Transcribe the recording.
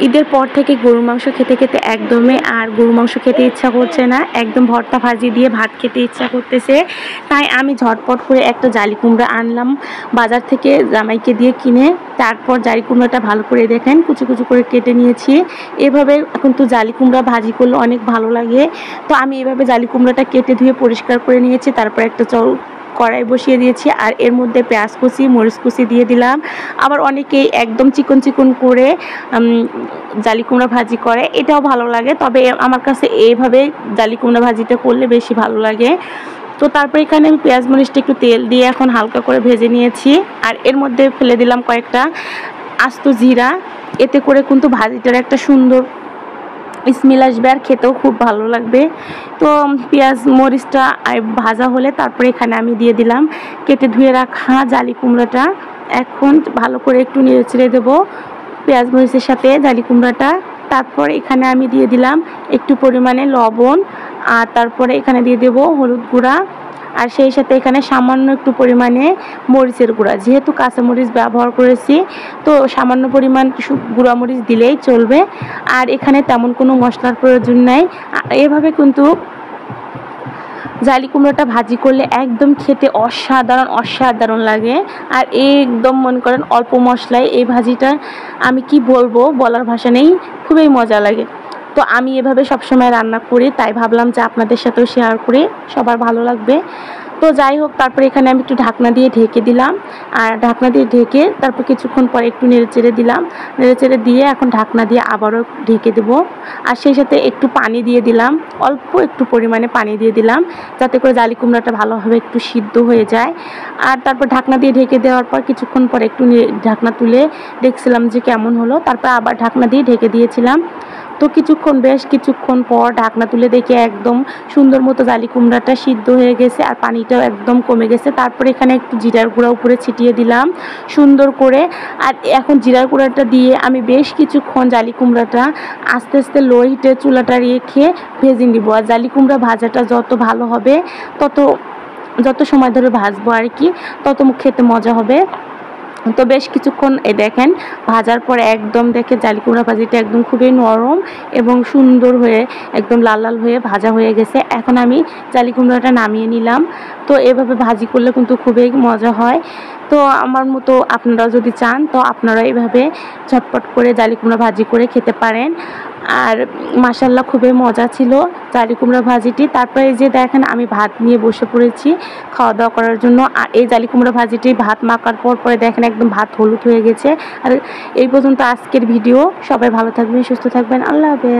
ঈদের পর থেকে গরুর মাংস খেতে খেতে একদমই আর গরুর মাংস খেতে ইচ্ছা করছে না, একদম ভর্তা ভাজি দিয়ে ভাত খেতে ইচ্ছা করতেছে। তাই আমি ঝটপট করে একটা জালি কুমড়া আনলাম বাজার থেকে জামাইকে দিয়ে কিনে। তারপর জালি কুমড়াটা ভালো করে দেখেন কুচি কুচি করে কেটে নিয়েছি। এভাবে কিন্তু জালি কুমড়া ভাজি করলে অনেক ভালো লাগে। তো আমি এভাবে জালি কুমড়াটা কেটে ধুয়ে পরিষ্কার করে নিয়েছি। তারপর একটা কড়াই বসিয়ে দিয়েছি আর এর মধ্যে পেঁয়াজ কুচি মরিচ কুচি দিয়ে দিলাম। আবার অনেকেই একদম চিকন চিকন করে জালি কুমড়া ভাজি করে, এটাও ভালো লাগে, তবে আমার কাছে এইভাবে জালি কুমড়া ভাজিটা করলে বেশি ভালো লাগে। তো তারপর এখানে আমি পেঁয়াজ মরিচটা একটু তেল দিয়ে এখন হালকা করে ভেজে নিয়েছি। আর এর মধ্যে ফেলে দিলাম কয়েকটা আস্ত জিরা। এতে করে কিন্তু ভাজিটার একটা সুন্দর স্মেল আসবে আর খেতেও খুব ভালো লাগবে। তো পেঁয়াজ মরিচটা ভাজা হলে তারপরে এখানে আমি দিয়ে দিলাম কেটে ধুয়ে রাখা জালি কুমড়াটা। এখন ভালো করে একটু নেড়ে চেড়ে দেবো পেঁয়াজ মরিচের সাথে জালি কুমড়াটা। তারপর এখানে আমি দিয়ে দিলাম একটু পরিমাণে লবণ, আর তারপরে এখানে দিয়ে দেবো হলুদ গুঁড়া, আর সেই সাথে এখানে সামান্য একটু পরিমাণে মরিচের গুঁড়া। যেহেতু কাঁচামরিচ ব্যবহার করেছি তো সামান্য পরিমাণ গুঁড়া মরিচ দিলেই চলবে। আর এখানে তেমন কোনো মশলার প্রয়োজন নাই। এভাবে কিন্তু জালি কুমড়োটা ভাজি করলে একদম খেতে অসাধারণ লাগে। আর একদম মনে করেন অল্প মশলায় এই ভাজিটা আমি কি বলবো, বলার ভাষা নেই, খুবই মজা লাগে। তো আমি এভাবে সবসময় রান্না করি, তাই ভাবলাম যে আপনাদের সাথেও শেয়ার করে সবার ভালো লাগবে। তো যাই হোক, তারপরে এখানে আমি একটু ঢাকনা দিয়ে ঢেকে দিলাম। আর ঢাকনা দিয়ে ঢেকে তারপর কিছুক্ষণ পরে একটু নেড়েচেড়ে দিলাম। নেড়েচেড়ে দিয়ে এখন ঢাকনা দিয়ে আবারও ঢেকে দেবো। আর সেই সাথে একটু পানি দিয়ে দিলাম, অল্প একটু পরিমাণে পানি দিয়ে দিলাম, যাতে করে জালি কুমড়াটা ভালোভাবে একটু সিদ্ধ হয়ে যায়। আর তারপর ঢাকনা দিয়ে ঢেকে দেওয়ার পর কিছুক্ষণ পরে একটু ঢাকনা তুলে দেখছিলাম যে কেমন হলো। তারপর আবার ঢাকনা দিয়ে ঢেকে দিয়েছিলাম। তো বেশ কিছুক্ষণ পর ঢাকনা তুলে দেখে একদম সুন্দর মতো জালি কুমড়াটা সিদ্ধ হয়ে গেছে আর পানিটাও একদম কমে গেছে। তারপরে এখানে একটু জিরার গুঁড়া উপরে ছিটিয়ে দিলাম সুন্দর করে। আর এখন জিরার গুঁড়াটা দিয়ে আমি বেশ কিছুক্ষণ জালি কুমড়াটা আস্তে আস্তে লো হিটে চুলাটা রেখে ভেজে নিব। আর জালি কুমড়া ভাজাটা যত ভালো হবে যত সময় ধরে ভাজবো আর কি, তত খেতে মজা হবে। তো বেশ কিছুক্ষণ দেখেন ভাজার পরে একদম দেখে জালি কুমড়া ভাজিটা একদম খুবই নরম এবং সুন্দর হয়ে একদম লাল লাল হয়ে ভাজা হয়ে গেছে। এখন আমি জালি কুমড়াটা নামিয়ে নিলাম। তো এভাবে ভাজি করলে কিন্তু খুবই মজা হয়। তো আমার মতো আপনারা যদি চান তো আপনারা এইভাবে ঝটপট করে জালি কুমড়া ভাজি করে খেতে পারেন। আর মাশাআল্লাহ খুবই মজা ছিল জালি কুমড়া ভাজিটি। তারপরে এই যে দেখেন আমি ভাত নিয়ে বসে পড়েছি খাওয়া দাওয়া করার জন্য। আর এই জালি কুমড়া ভাজিটি ভাত মাখার পরে দেখেন একদম ভাত হলুদ হয়ে গেছে। আর এই পর্যন্ত আজকের ভিডিও। সবাই ভালো থাকবেন, সুস্থ থাকবেন, আল্লাহ হাফেজ।